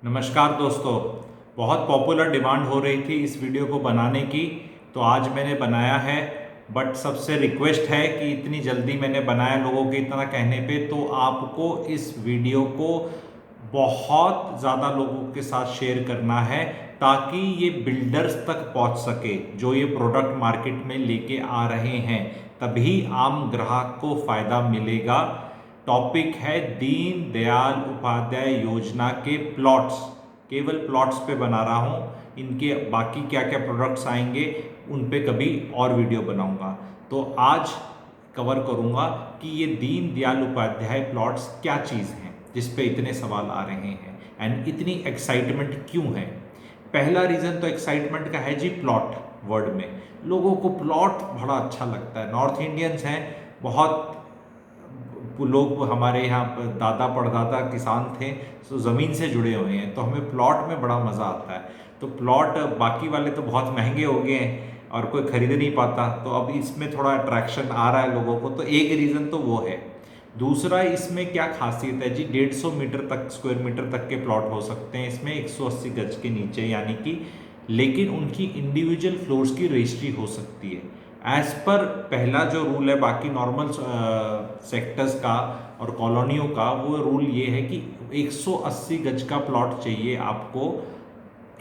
नमस्कार दोस्तों। बहुत पॉपुलर डिमांड हो रही थी इस वीडियो को बनाने की, तो आज मैंने बनाया है। बट सबसे रिक्वेस्ट है कि इतनी जल्दी मैंने बनाया लोगों के इतना कहने पे, तो आपको इस वीडियो को बहुत ज़्यादा लोगों के साथ शेयर करना है ताकि ये बिल्डर्स तक पहुंच सके जो ये प्रोडक्ट मार्केट में लेके आ रहे हैं, तभी आम ग्राहक को फायदा मिलेगा। टॉपिक है दीन दयाल उपाध्याय योजना के प्लॉट्स। केवल प्लॉट्स पे बना रहा हूँ, इनके बाकी क्या क्या प्रोडक्ट्स आएंगे उन पे कभी और वीडियो बनाऊंगा। तो आज कवर करूंगा कि ये दीन दयाल उपाध्याय प्लॉट्स क्या चीज़ हैं जिस पे इतने सवाल आ रहे हैं एंड इतनी एक्साइटमेंट क्यों है। पहला रीज़न तो एक्साइटमेंट का है जी, प्लॉट वर्ड में लोगों को प्लॉट बड़ा अच्छा लगता है। नॉर्थ इंडियंस हैं, बहुत लोग हमारे यहाँ पर दादा परदादा किसान थे, तो ज़मीन से जुड़े हुए हैं, तो हमें प्लॉट में बड़ा मज़ा आता है। तो प्लॉट बाकी वाले तो बहुत महंगे हो गए हैं और कोई खरीद नहीं पाता, तो अब इसमें थोड़ा अट्रैक्शन आ रहा है लोगों को, तो एक रीज़न तो वो है। दूसरा, इसमें क्या खासियत है जी, 150 मीटर तक स्क्वायर मीटर तक के प्लॉट हो सकते हैं इसमें, 180 गज के नीचे यानी कि, लेकिन उनकी इंडिविजुअल फ्लोर्स की रजिस्ट्री हो सकती है एज पर पहला जो रूल है। बाकी नॉर्मल सेक्टर्स का और कॉलोनियों का वो रूल ये है कि 180 गज का प्लॉट चाहिए आपको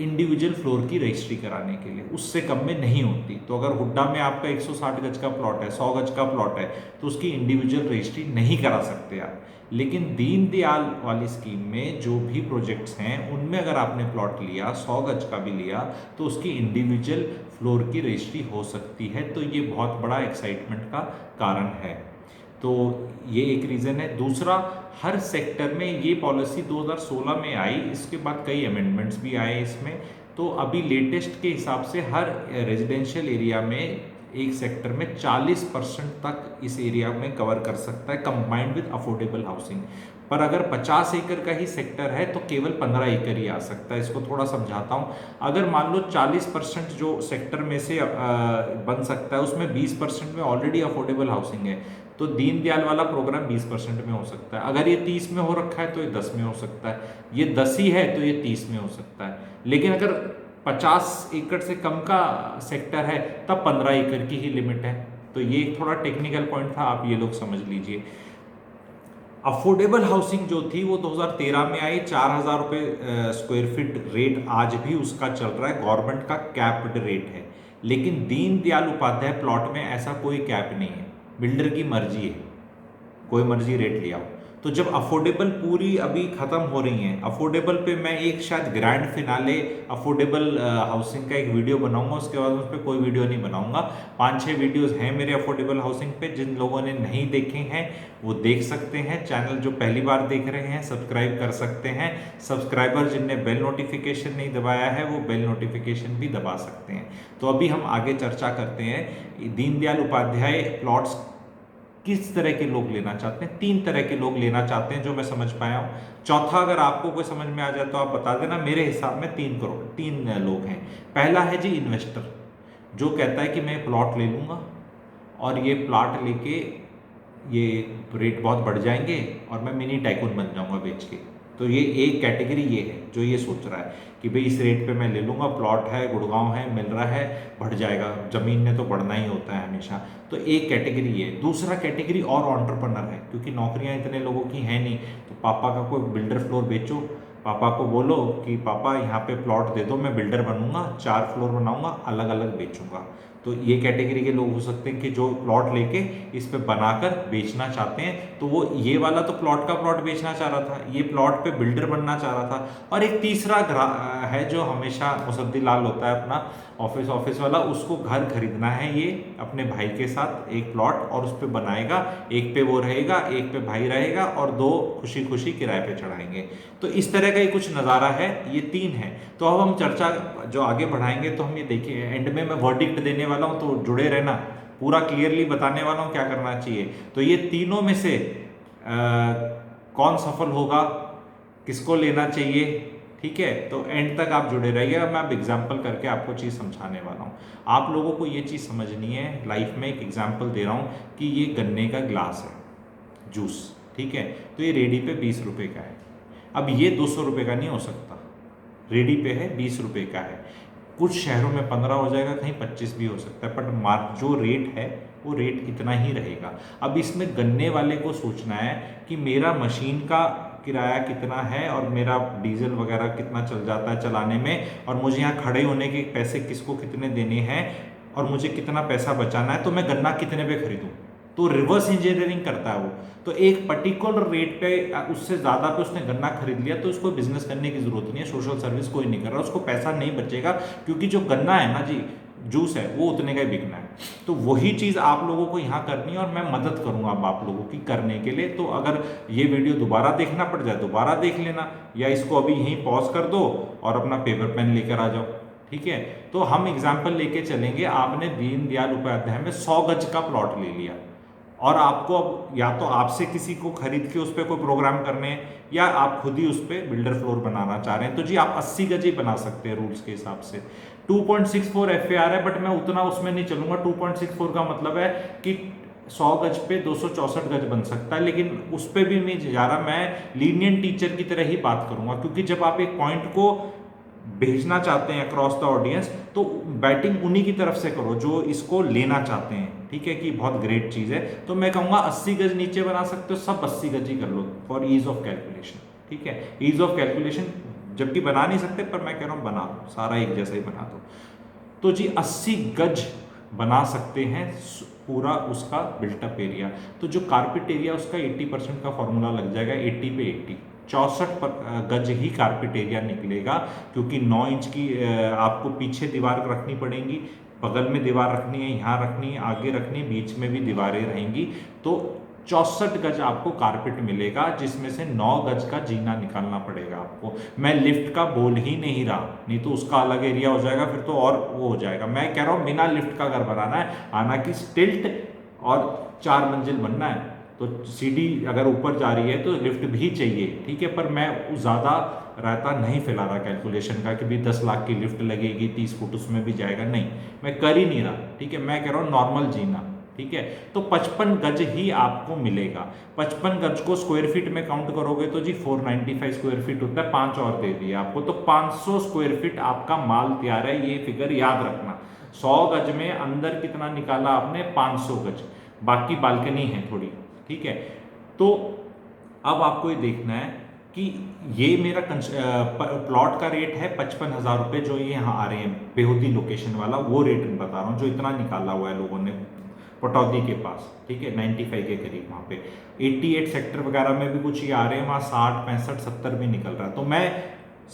इंडिविजुअल फ्लोर की रजिस्ट्री कराने के लिए, उससे कम में नहीं होती। तो अगर हुड्डा में आपका 160 गज का प्लॉट है, 100 गज का प्लॉट है, तो उसकी इंडिविजुअल रजिस्ट्री नहीं करा सकते आप। लेकिन दीनदयाल वाली स्कीम में जो भी प्रोजेक्ट्स हैं उनमें अगर आपने प्लॉट लिया, 100 गज का भी लिया, तो उसकी इंडिविजुअल फ्लोर की रजिस्ट्री हो सकती है। तो ये बहुत बड़ा एक्साइटमेंट का कारण है। तो ये एक रीज़न है। दूसरा, हर सेक्टर में ये पॉलिसी 2016 में आई, इसके बाद कई अमेंडमेंट्स भी आए इसमें। तो अभी लेटेस्ट के हिसाब से हर रेजिडेंशियल एरिया में एक सेक्टर में 40% तक इस एरिया में कवर कर सकता है कंबाइंड विद अफोर्डेबल हाउसिंग। पर अगर 50 एकड़ का ही सेक्टर है तो केवल 15 एकड़ ही आ सकता है। इसको थोड़ा समझाता हूँ। अगर मान लो 40% जो सेक्टर में से बन सकता है उसमें 20% में ऑलरेडी अफोर्डेबल हाउसिंग है, तो दीनदयाल वाला प्रोग्राम 20% में हो सकता है। अगर ये 30 में हो रखा है तो ये 10 में हो सकता है, ये 10 ही है तो ये 30 में हो सकता है। लेकिन अगर 50 एकड़ से कम का सेक्टर है तब 15 एकड़ की ही लिमिट है। तो ये एक थोड़ा टेक्निकल पॉइंट था, आप ये लोग समझ लीजिए। अफोर्डेबल हाउसिंग जो थी वो 2013 में आई, 4,000 रुपये स्क्वायर फीट रेट आज भी उसका चल रहा है, गवर्नमेंट का कैप्ड रेट है। लेकिन दीनदयाल उपाध्याय प्लॉट में ऐसा कोई कैप नहीं है, बिल्डर की मर्जी है, कोई मर्जी रेट ले आओ। तो जब अफोर्डेबल पूरी अभी खत्म हो रही हैं, अफोर्डेबल पे मैं एक शायद ग्रैंड फिनाले अफोर्डेबल हाउसिंग का एक वीडियो बनाऊंगा, उसके बाद उस पर कोई वीडियो नहीं बनाऊंगा। 5-6 वीडियोस हैं मेरे अफोर्डेबल हाउसिंग पे, जिन लोगों ने नहीं देखे हैं वो देख सकते हैं। चैनल जो पहली बार देख रहे हैं सब्सक्राइब कर सकते हैं। सब्सक्राइबर जिनने बेल नोटिफिकेशन नहीं दबाया है वो बेल नोटिफिकेशन भी दबा सकते हैं। तो अभी हम आगे चर्चा करते हैं दीनदयाल उपाध्याय प्लॉट्स किस तरह के लोग लेना चाहते हैं। 3 तरह के लोग लेना चाहते हैं जो मैं समझ पाया हूँ। चौथा अगर आपको कोई समझ में आ जाए तो आप बता देना। मेरे हिसाब में 3 लोग हैं। पहला है जी इन्वेस्टर, जो कहता है कि मैं प्लॉट ले लूँगा और ये प्लॉट लेके ये रेट बहुत बढ़ जाएंगे और मैं मिनी टाइकून बन जाऊँगा बेच के। तो ये एक कैटेगरी ये है जो ये सोच रहा है कि भाई इस रेट पे मैं ले लूँगा, प्लॉट है, गुड़गांव है, मिल रहा है, बढ़ जाएगा, ज़मीन ने तो बढ़ना ही होता है हमेशा। तो एक कैटेगरी ये। दूसरा कैटेगरी और एंटरप्रेन्योर है, क्योंकि नौकरियां इतने लोगों की हैं नहीं, तो पापा का कोई बिल्डर फ्लोर बेचो, पापा को बोलो कि पापा यहाँ पे प्लॉट दे दो, मैं बिल्डर बनूंगा, 4 फ्लोर बनाऊंगा, अलग अलग बेचूंगा। तो ये कैटेगरी के लोग हो सकते हैं कि जो प्लॉट लेके इस पे बनाकर बेचना चाहते हैं। तो वो ये वाला तो प्लॉट का प्लॉट बेचना चाह रहा था, ये प्लॉट पे बिल्डर बनना चाह रहा था। और एक तीसरा है जो हमेशा मुसद्दी लाल होता है अपना ऑफिस वाला, उसको घर खरीदना है ये अपने भाई के साथ एक प्लॉट, और उस पर बनाएगा, एक पे वो रहेगा, एक पे भाई रहेगा, और 2 खुशी खुशी किराए पे चढ़ाएंगे। तो इस तरह का ही कुछ नज़ारा है। ये 3 है। तो अब हम चर्चा जो आगे बढ़ाएंगे तो हम ये देखिए, एंड में मैं वर्डिक्ट देने वाला हूँ, तो जुड़े रहना, पूरा क्लियरली बताने वाला हूँ क्या करना चाहिए। तो ये तीनों में से कौन सफल होगा, किसको लेना चाहिए, ठीक है। तो एंड तक आप जुड़े रहिएगा, मैं अब एग्जाम्पल करके आपको चीज़ समझाने वाला हूँ। आप लोगों को ये चीज़ समझनी है। लाइफ में एक एग्जाम्पल दे रहा हूँ कि ये गन्ने का ग्लास है, जूस, ठीक है। तो ये रेडी पे 20 रुपये का है। अब ये 200 रुपये का नहीं हो सकता, रेडी पे है 20 रुपये का है। कुछ शहरों में 15 हो जाएगा, कहीं 25 भी हो सकता है, बट मार्क जो रेट है वो रेट इतना ही रहेगा। अब इसमें गन्ने वाले को सोचना है कि मेरा मशीन का किराया कितना है और मेरा डीजल वगैरह कितना चल जाता है चलाने में, और मुझे यहाँ खड़े होने के पैसे किसको कितने देने हैं और मुझे कितना पैसा बचाना है, तो मैं गन्ना कितने पे खरीदूँ। तो रिवर्स इंजीनियरिंग करता है वो। तो एक पर्टिकुलर रेट पे उससे ज़्यादा पे उसने गन्ना खरीद लिया तो उसको बिजनेस करने की ज़रूरत नहीं है, सोशल सर्विस कोई नहीं कर रहा, उसको पैसा नहीं बचेगा, क्योंकि जो गन्ना है ना जी, जूस है, वो उतने का ही बिकना है। तो वही चीज़ आप लोगों को यहाँ करनी है और मैं मदद करूँगा अब आप लोगों की करने के लिए। तो अगर ये वीडियो दोबारा देखना पड़ जाए दोबारा देख लेना, या इसको अभी यहीं पॉज कर दो और अपना पेपर पेन लेकर आ जाओ, ठीक है। तो हम एग्जाम्पल लेके चलेंगे। आपने दीनदयाल उपाध्याय में 100 गज का प्लॉट ले लिया और आपको अब या तो आपसे किसी को खरीद के उस पर कोई प्रोग्राम करने हैं, या आप खुद ही उस पर बिल्डर फ्लोर बनाना चाह रहे हैं, तो जी आप 80 गज ही बना सकते हैं रूल्स के हिसाब से। 2.64 FAR है, बट मैं उतना उसमें नहीं चलूंगा। 2.64 का मतलब है कि 100 गज पे 264 गज बन सकता है, लेकिन उस पर भी नहीं जा रहा, मैं लीनियंट टीचर की तरह ही बात करूंगा, क्योंकि जब आप एक पॉइंट को भेजना चाहते हैं अक्रॉस द ऑडियंस, तो बैटिंग उन्हीं की तरफ से करो जो इसको लेना चाहते हैं, ठीक है, कि बहुत ग्रेट चीज़ है। तो मैं कहूँगा 80 गज नीचे बना सकते हो, सब 80 गज ही कर लो फॉर ईज ऑफ कैलकुलेशन, ठीक है। ईज ऑफ कैलकुलेशन जबकि बना नहीं सकते, पर मैं कह रहा हूँ बना दो, सारा एक जैसा ही बना दो। तो जी 80 गज बना सकते हैं पूरा उसका बिल्टअप एरिया। तो जो कारपेट एरिया उसका 80% का फॉर्मूला लग जाएगा, 80 पे 80, 64 गज ही कारपेट एरिया निकलेगा, क्योंकि 9 इंच की आपको पीछे दीवार रखनी पड़ेगी, बगल में दीवार रखनी है, यहाँ रखनी है, आगे रखनी है, बीच में भी दीवारें रहेंगी। तो 64 गज आपको कारपेट मिलेगा, जिसमें से 9 गज का जीना निकालना पड़ेगा आपको। मैं लिफ्ट का बोल ही नहीं रहा, नहीं तो उसका अलग एरिया हो जाएगा, फिर तो और वो हो जाएगा। मैं कह रहा हूँ बिना लिफ्ट का घर बनाना है, हालांकि स्टिल्ट और 4 मंजिल बनना है, तो सीढ़ी अगर ऊपर जा रही है तो लिफ्ट भी चाहिए, ठीक है। पर मैं ज़्यादा रायता नहीं फैला रहा कैलकुलेशन का कि भी 10 लाख की लिफ्ट लगेगी, 30 फुट उसमें भी जाएगा, नहीं, मैं कर ही नहीं रहा, ठीक है। मैं कह रहा हूँ नॉर्मल जीना, ठीक है। तो 55 गज ही आपको मिलेगा। 55 गज को स्क्वायर फीट में काउंट करोगे तो जी 495 स्क्वायर फीट होता है, 5 और दे दिए आपको, तो 500 स्क्वायर फीट आपका माल तैयार है। ये फिगर याद रखना, 100 गज में अंदर कितना निकाला आपने, 500 गज, बाकी बालकनी है थोड़ी, ठीक है। तो अब आपको ये देखना है कि ये मेरा प्लॉट का रेट है 55,000 रुपये, जो ये यहाँ आ रहे हैं बेहूदी लोकेशन वाला, वो रेट बता रहा हूँ जो इतना निकाला हुआ है लोगों ने पटौदी के पास, ठीक है, 95 के करीब। वहाँ पे 88 सेक्टर वगैरह में भी कुछ ये आ रहे हैं, वहाँ 60, 65, 70 भी निकल रहा है। तो मैं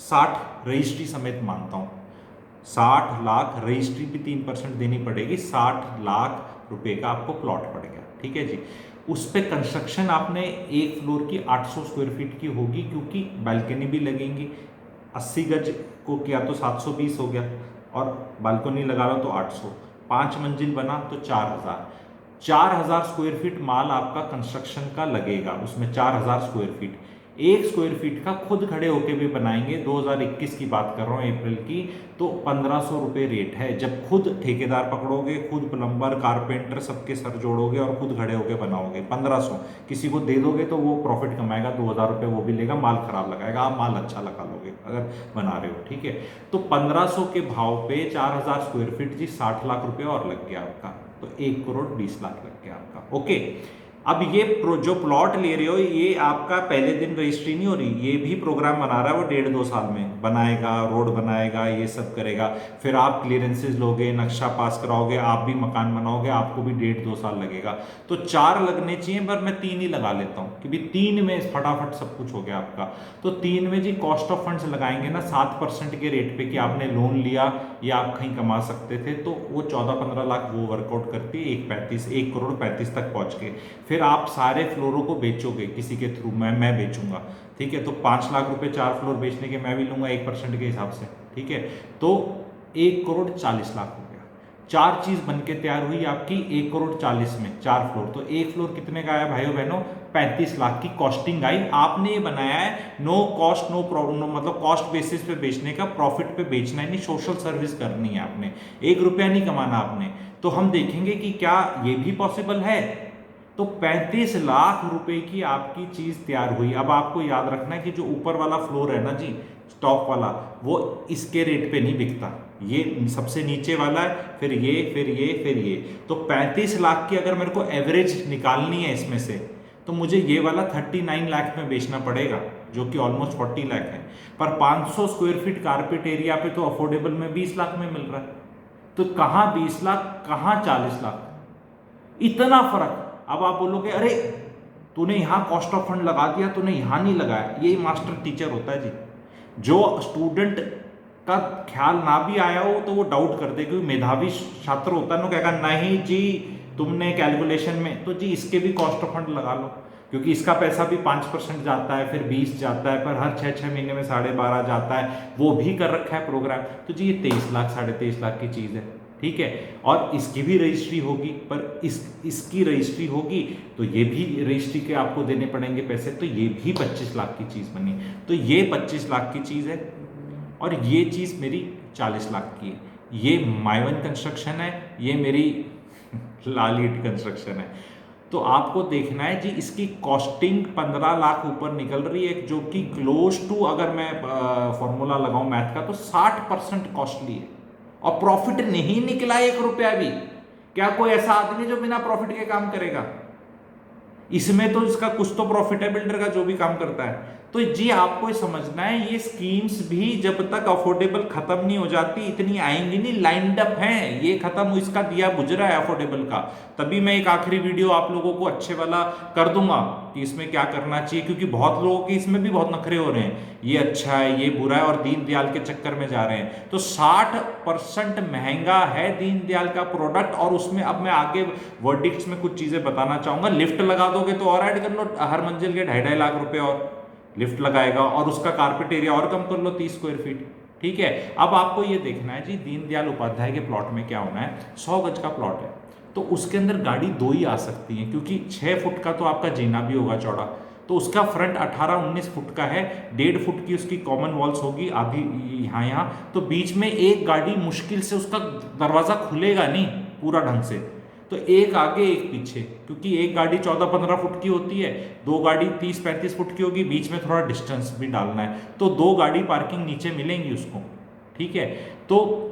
60 रजिस्ट्री समेत मानता हूँ, 60 लाख रजिस्ट्री भी 3% देनी पड़ेगी, 60 लाख रुपए का आपको प्लॉट पड़ेगा, ठीक है जी। उस पर कंस्ट्रक्शन आपने एक फ्लोर की 800 स्क्वायर फीट की होगी, क्योंकि बालकनी भी लगेंगी। 80 गज को किया तो 720 हो गया, और बालकनी लगा लो तो 800, 5 मंजिल बना तो 4,000 स्क्वायर फीट माल आपका कंस्ट्रक्शन का लगेगा। उसमें 4,000 स्क्वायर फीट, 1 स्क्वायर फीट का खुद खड़े होके भी बनाएंगे, 2021 की बात कर रहा हूँ, अप्रैल की, तो 1,500 रुपये रेट है। जब खुद ठेकेदार पकड़ोगे, खुद प्लम्बर, कारपेंटर सबके सर जोड़ोगे और खुद खड़े होके बनाओगे, 1,500 किसी को दे दोगे तो वो प्रॉफिट कमाएगा, 2,000 रुपये वो भी लेगा, माल खराब लगाएगा, आप माल अच्छा लगा लोगे अगर बना रहे हो, ठीक है। तो 1,500 के भाव पे 4,000 स्क्वायर फीट जी 60 लाख रुपये और लग गया आपका, तो 1 करोड़ 20 लाख लग गया आपका, ओके। अब ये जो प्लॉट ले रहे हो, ये आपका पहले दिन रजिस्ट्री नहीं हो रही, ये भी प्रोग्राम बना रहा है वो 1.5-2 साल में बनाएगा, रोड बनाएगा, ये सब करेगा, फिर आप क्लियरेंसेज लोगे, नक्शा पास कराओगे, आप भी मकान बनाओगे, आपको भी 1.5-2 साल लगेगा। तो 4 लगने चाहिए, पर मैं 3 ही लगा लेता हूँ कि भी 3 में फटाफट सब कुछ हो गया आपका। तो 3 में जी कॉस्ट ऑफ फंड्स लगाएंगे ना 7% के रेट पे, कि आपने लोन लिया या आप कहीं कमा सकते थे, तो वो 14-15 लाख वो वर्कआउट करती है, 1 करोड़ 35 तक पहुँच के। फिर आप सारे फ्लोरों को बेचोगे किसी के थ्रू, मैं बेचूंगा, ठीक है। तो 5 लाख रुपए 4 फ्लोर बेचने के मैं भी लूंगा 1% के हिसाब से, ठीक है। तो 1 करोड़ 40 लाख हो गया। 4 चीज बन के तैयार हुई आपकी 1 करोड़ 40 में, 4 फ्लोर। तो 1 फ्लोर कितने का आया भाइयों बहनों, 35 लाख की कॉस्टिंग आई। आपने ये बनाया है नो कॉस्ट नो प्रॉब्लम, मतलब कॉस्ट बेसिस पे बेचने का, प्रॉफिट पे बेचना है नहीं, सोशल सर्विस करनी है आपने, 1 रुपया नहीं कमाना आपने। तो हम देखेंगे कि क्या ये भी पॉसिबल है। तो 35 लाख रुपए की आपकी चीज तैयार हुई। अब आपको याद रखना है कि जो ऊपर वाला फ्लोर है ना जी, टॉप वाला, वो इसके रेट पे नहीं बिकता। ये सबसे नीचे वाला है, फिर ये, फिर ये, फिर ये। तो 35 लाख की अगर मेरे को एवरेज निकालनी है इसमें से, तो मुझे ये वाला 39 लाख में बेचना पड़ेगा, जो कि ऑलमोस्ट 40 लाख है। पर 500 स्क्वायर फीट कारपेट एरिया पे तो अफोर्डेबल में 20 लाख में मिल रहा है। तो कहाँ 20 लाख, कहाँ 40 लाख, इतना फर्क। अब आप बोलोगे अरे तूने यहाँ कॉस्ट ऑफ फंड लगा दिया, तूने यहाँ नहीं लगाया। ये मास्टर टीचर होता है जी। जो स्टूडेंट का ख्याल ना भी आया हो तो वो डाउट कर दे, क्योंकि मेधावी छात्र होता है ना, कहेगा नहीं जी तुमने कैलकुलेशन में, तो जी इसके भी कॉस्ट ऑफ फंड लगा लो, क्योंकि इसका पैसा भी 5% जाता है, फिर 20 जाता है, पर हर 6-6 महीने में 12.5 जाता है, वो भी कर रखा है प्रोग्राम। तो जी ये 23 लाख 23.5 लाख की चीज़ है, ठीक है। और इसकी भी रजिस्ट्री होगी, पर इसकी रजिस्ट्री होगी तो ये भी रजिस्ट्री के आपको देने पड़ेंगे पैसे, तो ये भी 25 लाख की चीज़ बनी। तो ये 25 लाख की चीज़ है, और ये चीज़ मेरी 40 लाख की है। ये माइवन कंस्ट्रक्शन है, ये मेरी लालिट कंस्ट्रक्शन है। तो आपको देखना है जी, इसकी कॉस्टिंग 15 लाख ऊपर निकल रही है, जो कि क्लोज टू, अगर मैं फॉर्मूला लगाऊं मैथ का, तो 60% कॉस्टली है, और प्रॉफिट नहीं निकला 1 रुपया भी। क्या कोई ऐसा आदमी जो बिना प्रॉफिट के काम करेगा? इसमें तो इसका कुछ तो प्रॉफिट है बिल्डर का, जो भी काम करता है। तो जी आपको समझना है, ये स्कीम्स भी जब तक अफोर्डेबल खत्म नहीं हो जाती इतनी आएंगी नहीं, लाइंड अप हैं। ये खत्म, इसका दिया बुझ रहा है अफोर्डेबल का, तभी मैं एक आखिरी वीडियो आप लोगों को अच्छे वाला कर दूंगा कि इसमें क्या करना चाहिए, क्योंकि बहुत लोगों के इसमें भी बहुत नखरे हो रहे हैं, ये अच्छा है, ये बुरा है, और दीनदयाल के चक्कर में जा रहे हैं। तो 60% महंगा है दीनदयाल का प्रोडक्ट। और उसमें अब मैं आगे वर्डिक्ट्स में कुछ चीजें बताना चाहूंगा। लिफ्ट लगा दोगे तो और ऐड कर लो, हर मंजिल के 2.5 लाख रुपए और लिफ्ट लगाएगा, और उसका कारपेट एरिया और कम कर लो 30 स्क्वायर फीट, ठीक है। अब आपको ये देखना है जी, दीनदयाल उपाध्याय के प्लॉट में क्या होना है, 100 गज का प्लॉट है, तो उसके अंदर गाड़ी 2 ही आ सकती है, क्योंकि 6 फुट का तो आपका जीना भी होगा चौड़ा, तो उसका फ्रंट 18-19 फुट का है, 1.5 फुट की उसकी कॉमन वॉल्स होगी आधी यहाँ, तो बीच में एक गाड़ी मुश्किल से, उसका दरवाजा खुलेगा नहीं पूरा ढंग से, तो एक आगे एक पीछे, क्योंकि एक गाड़ी 14-15 फुट की होती है, 2 गाड़ी 30-35 फुट की होगी, बीच में थोड़ा डिस्टेंस भी डालना है, तो 2 गाड़ी पार्किंग नीचे मिलेंगी उसको, ठीक है। तो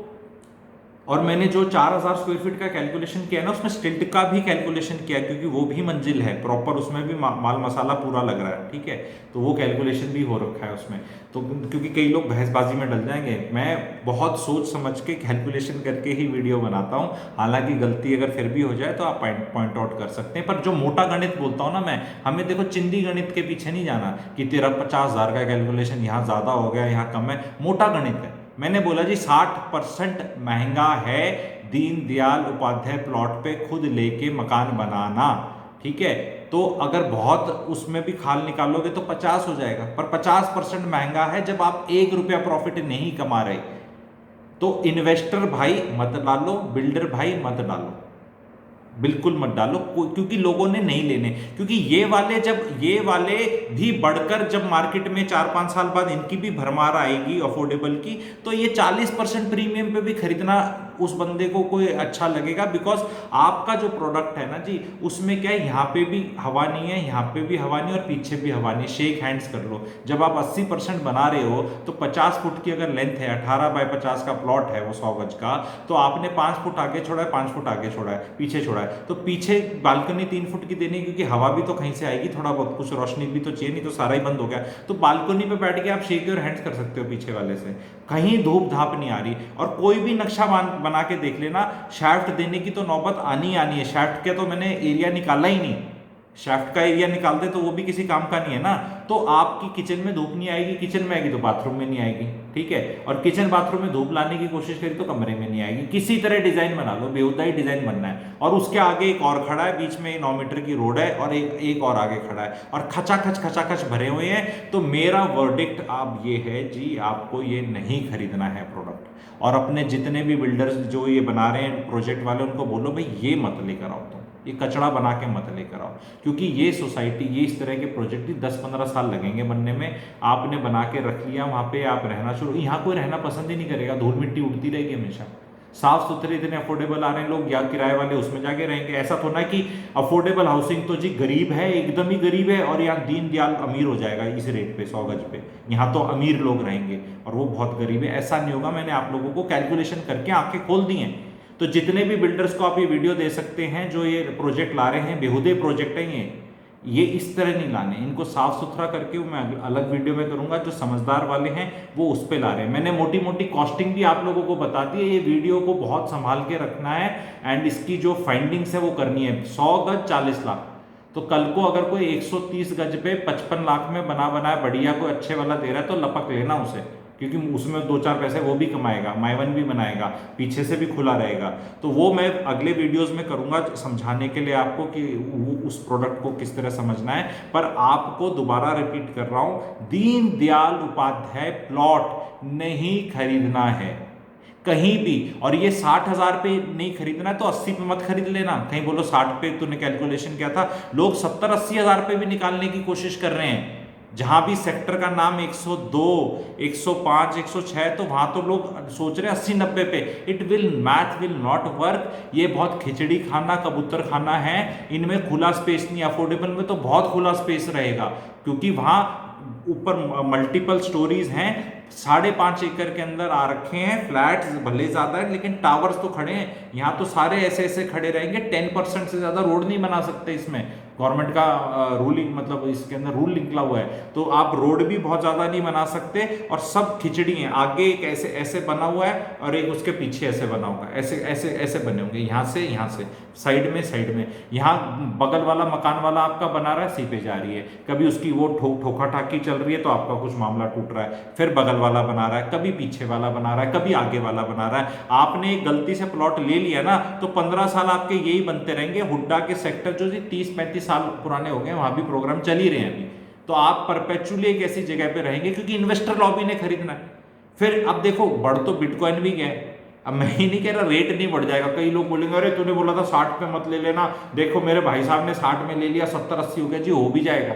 और मैंने जो 4000 स्क्वायर फीट का कैलकुलेशन किया ना, उसमें स्टिल्ट का भी कैलकुलेशन किया, क्योंकि वो भी मंजिल है प्रॉपर, उसमें भी माल मसाला पूरा लग रहा है, ठीक है। तो वो कैलकुलेशन भी हो रखा है उसमें, तो क्योंकि कई लोग बहसबाजी में डल जाएंगे, मैं बहुत सोच समझ के कैलकुलेशन करके ही वीडियो बनाता हूँ। हालांकि गलती अगर फिर भी हो जाए तो आप पॉइंट आउट कर सकते हैं, पर जो मोटा गणित बोलता हूँ ना मैं, हमें देखो चिंदी गणित के पीछे नहीं जाना कि तेरा 50,000 का कैलकुलेशन यहाँ ज़्यादा हो गया, यहाँ कम है, मोटा गणित है। मैंने बोला जी 60% महंगा है दीनदयाल उपाध्याय प्लॉट पे खुद लेके मकान बनाना, ठीक है। तो अगर बहुत उसमें भी खाल निकालोगे तो 50 हो जाएगा, पर 50% महंगा है जब आप 1 रुपया प्रॉफिट नहीं कमा रहे। तो इन्वेस्टर भाई मत डालो, बिल्डर भाई मत डालो, बिल्कुल मत डालो, क्योंकि लोगों ने नहीं लेने, क्योंकि ये वाले भी बढ़कर जब मार्केट में 4-5 साल बाद इनकी भी भरमार आएगी अफोर्डेबल की, तो ये 40% प्रीमियम पे भी खरीदना उस बंदे को कोई अच्छा लगेगा, बिकॉज आपका जो प्रोडक्ट है ना जी, उसमें क्या है, यहाँ पे भी हवा नहीं है, यहाँ पे भी हवा नहीं, और पीछे भी हवा नहीं, शेक हैंड्स कर लो। जब आप 80% बना रहे हो तो 50 फुट की अगर लेंथ है, 18x50 का प्लॉट है वो 100 गज का, तो आपने 5 फुट आगे छोड़ा है, 5 फुट आगे छोड़ा है, पीछे छोड़ा है, तो पीछे बालकनी 3 फुट की देनी, क्योंकि हवा भी तो कहीं से आएगी, थोड़ा बहुत कुछ रोशनी भी तो चाहिए, नहीं तो सारा ही बंद हो गया। तो बालकनी पे बैठ के आप शेक योर हैंड्स कर सकते हो पीछे वाले से, कहीं धूप धाप नहीं आ रही। और कोई भी नक्शा बना के देख लेना, शाफ्ट देने की तो नौबत आनी है। शाफ्ट के तो मैंने एरिया निकाला ही नहीं, शाफ्ट का एरिया निकाल दे तो वो भी किसी काम का नहीं है ना। तो आपकी किचन में धूप नहीं आएगी, किचन में आएगी तो बाथरूम में नहीं आएगी, ठीक है। और किचन बाथरूम में धूप लाने की कोशिश करी तो कमरे में नहीं आएगी। किसी तरह डिजाइन बना लो, बेहुदा ही डिजाइन बनना है। और उसके आगे एक और खड़ा है, बीच में 9 मीटर की रोड है, और एक और आगे खड़ा है, और खचाखच भरे हुए हैं। तो मेरा वर्डिक्ट आप ये है जी, आपको ये नहीं खरीदना है प्रोडक्ट। और अपने जितने भी बिल्डर्स जो ये बना रहे हैं प्रोजेक्ट वाले, उनको बोलो भाई ये मत लेकर आओ, तुम ये कचड़ा बना के मत लेकर आओ, क्योंकि ये सोसाइटी, ये इस तरह के प्रोजेक्ट ही 10-15 साल लगेंगे बनने में। आपने बना के रख लिया, वहाँ पे आप रहना शुरू, यहाँ कोई रहना पसंद ही नहीं करेगा, धूल मिट्टी उड़ती रहेगी हमेशा। साफ सुथरे इतने अफोर्डेबल आ रहे हैं लोग, या किराए वाले उसमें जाके रहेंगे। ऐसा तो ना कि अफोर्डेबल हाउसिंग तो जी गरीब है, एकदम ही गरीब है, और यहाँ दीन दयाल अमीर हो जाएगा इस रेट पे 100 गज पे, यहाँ तो अमीर लोग रहेंगे और वो बहुत गरीब है। ऐसा नहीं होगा। मैंने आप लोगों को कैलकुलेशन करके आंखें खोल दी हैं। तो जितने भी बिल्डर्स को आप ये वीडियो दे सकते हैं जो ये प्रोजेक्ट ला रहे हैं, बेहुदे प्रोजेक्ट हैं ये इस तरह नहीं लाने, इनको साफ सुथरा करके मैं अलग वीडियो में करूंगा। जो समझदार वाले हैं वो उस पे ला रहे हैं। मैंने मोटी मोटी कॉस्टिंग भी आप लोगों को बता दी है। ये वीडियो को बहुत संभाल के रखना है एंड इसकी जो फाइंडिंग्स है वो करनी है। 100 गज 40 लाख, तो कल को अगर कोई 130 गज पे 55 लाख में बना बनाया बढ़िया कोई अच्छे वाला दे रहा है तो लपक लेना उसे, क्योंकि उसमें 2-4 पैसे वो भी कमाएगा, माइवन भी बनाएगा, पीछे से भी खुला रहेगा। तो वो मैं अगले वीडियोस में करूंगा समझाने के लिए आपको कि उस प्रोडक्ट को किस तरह समझना है। पर आपको दोबारा रिपीट कर रहा हूं, दीन दयाल उपाध्याय प्लॉट नहीं खरीदना है कहीं भी। और ये 60,000 पे नहीं खरीदना है तो 80 पे मत खरीद लेना। कहीं बोलो 60 पे तूने कैलकुलेशन किया था, लोग 70-80 हजार पे भी निकालने की कोशिश कर रहे हैं। जहां भी सेक्टर का नाम 102, 105, 106, तो वहां तो लोग सोच रहे हैं 80-90 पे। It will math will not work. ये बहुत खिचड़ी खाना, कबूतर खाना है। इनमें खुला स्पेस नहीं। अफोर्डेबल में तो बहुत खुला स्पेस रहेगा, क्योंकि वहां ऊपर मल्टीपल स्टोरीज हैं। 5.5 एकड़ के अंदर आ रखे हैं। फ्लैट्स भले ज्यादा है लेकिन टावर्स तो खड़े हैं। यहाँ तो सारे ऐसे ऐसे खड़े रहेंगे। 10% से ज्यादा रोड नहीं बना सकते इसमें। गवर्नमेंट का रूलिंग, मतलब इसके अंदर रूल निकला हुआ है, तो आप रोड भी बहुत ज्यादा नहीं बना सकते। और सब खिचड़ी है। आगे एक ऐसे ऐसे बना हुआ है और एक उसके पीछे ऐसे बना हुआ है। ऐसे ऐसे ऐसे बने होंगे, यहाँ से साइड में। यहाँ बगल वाला मकान वाला आपका बना रहा है, सी पे जा रही है। कभी उसकी वो ठोका ठाकी चल रही है तो आपका कुछ मामला टूट रहा है। फिर बगल वाला बना रहा है, कभी पीछे वाला बना रहा है, कभी आगे वाला बना रहा है। आपने एक गलती से प्लॉट ले लिया ना तो 15 साल आपके यही बनते रहेंगे। हुड्डा के सेक्टर जो 30-35 साल पुराने हो गए, वहां भी प्रोग्राम चल ही रहे हैं अभी। तो आप परपेचुअली एक ऐसी जगह पे रहेंगे, क्योंकि इन्वेस्टर लॉबी ने खरीदना है। फिर अब देखो, बढ़ तो बिटकॉइन भी गया। अब मैं ही नहीं कह रहा रेट नहीं बढ़ जाएगा। कई लोग बोलेंगे अरे तूने बोला था 60 पे मत ले लेना, देखो मेरे भाई साहब ने 60 में ले लिया, 70-80 हो गया। जी हो भी जाएगा,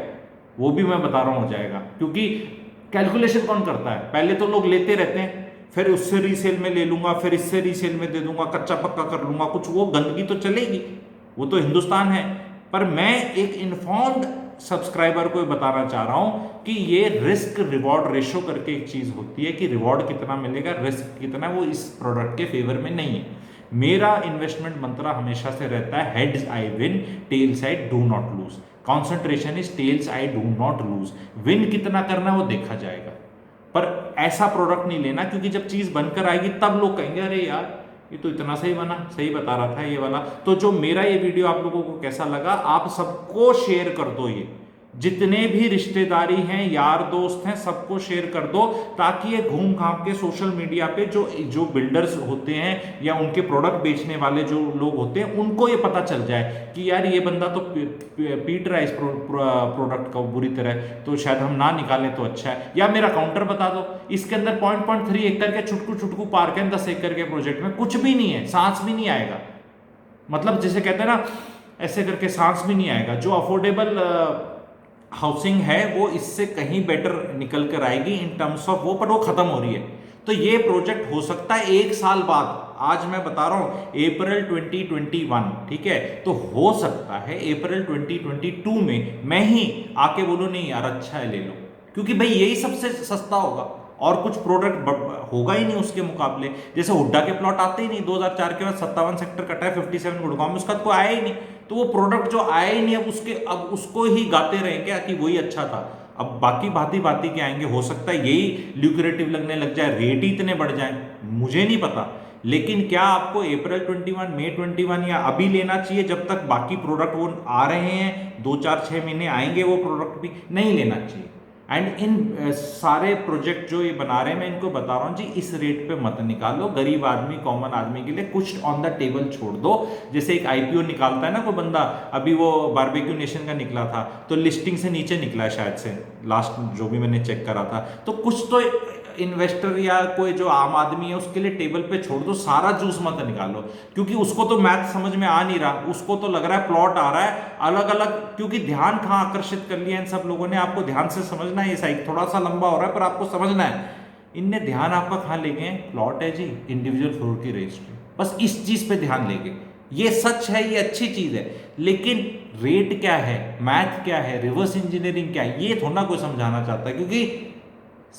वो भी मैं बता रहा हूं हो जाएगा। क्योंकि कैलकुलेशन कौन करता है? पहले तो लोग लेते रहते हैं, फिर उससे रीसेल में ले लूंगा, फिर इससे रीसेल में दे दूंगा, कच्चा पक्का कर लूंगा कुछ। वो गंदगी तो चलेगी, वो तो हिंदुस्तान है। पर मैं एक इन्फॉर्म्ड सब्सक्राइबर को बताना चाह रहा हूं कि ये रिस्क रिवॉर्ड रेशो करके एक चीज होती है कि रिवॉर्ड कितना मिलेगा, रिस्क कितना, वो इस प्रोडक्ट के फेवर में नहीं है। मेरा इन्वेस्टमेंट मंत्र हमेशा से रहता है heads I win, tails I do not lose. Concentration is tails I do not lose. Win कितना करना है वो देखा जाएगा, पर ऐसा प्रोडक्ट नहीं लेना, क्योंकि जब चीज बनकर आएगी तब लोग कहेंगे अरे यार ये तो इतना सही बना, सही बता रहा था ये वाला। तो जो मेरा ये वीडियो आप लोगों को कैसा लगा, आप सबको शेयर कर दो। ये जितने भी रिश्तेदारी हैं, यार दोस्त हैं, सबको शेयर कर दो, ताकि ये घूम घाम के सोशल मीडिया पे जो बिल्डर्स होते हैं या उनके प्रोडक्ट बेचने वाले जो लोग होते हैं, उनको ये पता चल जाए कि यार ये बंदा तो पीट रहा है इस प्रोडक्ट का बुरी तरह, तो शायद हम ना निकालें तो अच्छा है। या मेरा काउंटर बता दो, इसके अंदर 0.3 एकड़ के छुटकू पार्क है, 10 एकड़ के प्रोजेक्ट में कुछ भी नहीं है, सांस भी नहीं आएगा। मतलब जैसे कहते हैं ना, ऐसे करके सांस भी नहीं आएगा। जो अफोर्डेबल हाउसिंग है वो इससे कहीं बेटर निकल कर आएगी इन टर्म्स ऑफ वो, पर वो खत्म हो रही है। तो ये प्रोजेक्ट हो सकता है 1 साल बाद, आज मैं बता रहा हूं अप्रैल 2021, ठीक है, तो हो सकता है अप्रैल 2022 में मैं ही आके बोलूं नहीं यार अच्छा है ले लो, क्योंकि भाई यही सबसे सस्ता होगा और कुछ प्रोडक्ट होगा ही नहीं उसके मुकाबले। जैसे हुड्डा के प्लॉट आते ही नहीं, 2004 के बाद 57 सेक्टर कटा है, 57 गुड़गांव में, उसका तो कोई आया ही नहीं। तो वो प्रोडक्ट जो आया ही नहीं, अब उसको ही गाते रहेंगे कि वही अच्छा था। अब बाकी भांति के आएंगे, हो सकता है यही ल्यूक्रेटिव लगने लग जाए, रेट ही इतने बढ़ जाए, मुझे नहीं पता। लेकिन क्या आपको अप्रैल 21, मई 21 या अभी लेना चाहिए जब तक बाकी प्रोडक्ट वो आ रहे हैं, 2-4-6 महीने आएंगे वो प्रोडक्ट भी, नहीं लेना चाहिए। एंड इन सारे प्रोजेक्ट जो ये बना रहे हैं मैं इनको बता रहा हूँ जी, इस रेट पे मत निकालो। गरीब आदमी, कॉमन आदमी के लिए कुछ ऑन द टेबल छोड़ दो। जैसे एक आईपीओ निकालता है ना कोई बंदा, अभी वो बारबेक्यू नेशन का निकला था तो लिस्टिंग से नीचे निकला है शायद से, लास्ट जो भी मैंने चेक करा था। तो कुछ तो इन्वेस्टर या कोई जो आम आदमी है उसके लिए टेबल पे छोड़ दो, सारा जूस मत निकालो, क्योंकि उसको तो मैथ समझ में आ नहीं रहा, उसको तो लग रहा है प्लॉट आ रहा है अलग अलग। क्योंकि ध्यान कहाँ आकर्षित कर लिया इन सब लोगों ने, आपको ध्यान से समझना है। ये साइड थोड़ा सा लंबा हो रहा है पर आपको समझना है, इनने ध्यान आपका कहाँ ले गए, प्लॉट है जी इंडिविजुअल फ्लोर की रजिस्ट्री। बस इस चीज पे ध्यान देंगे। ये सच है, ये अच्छी चीज है, लेकिन रेट क्या है, मैथ क्या है, रिवर्स इंजीनियरिंग क्या है, ये थोड़ा कोई समझाना चाहता है, क्योंकि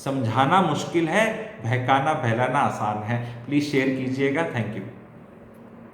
समझाना मुश्किल है, बहकाना बहलाना आसान है। प्लीज शेयर कीजिएगा। Thank you.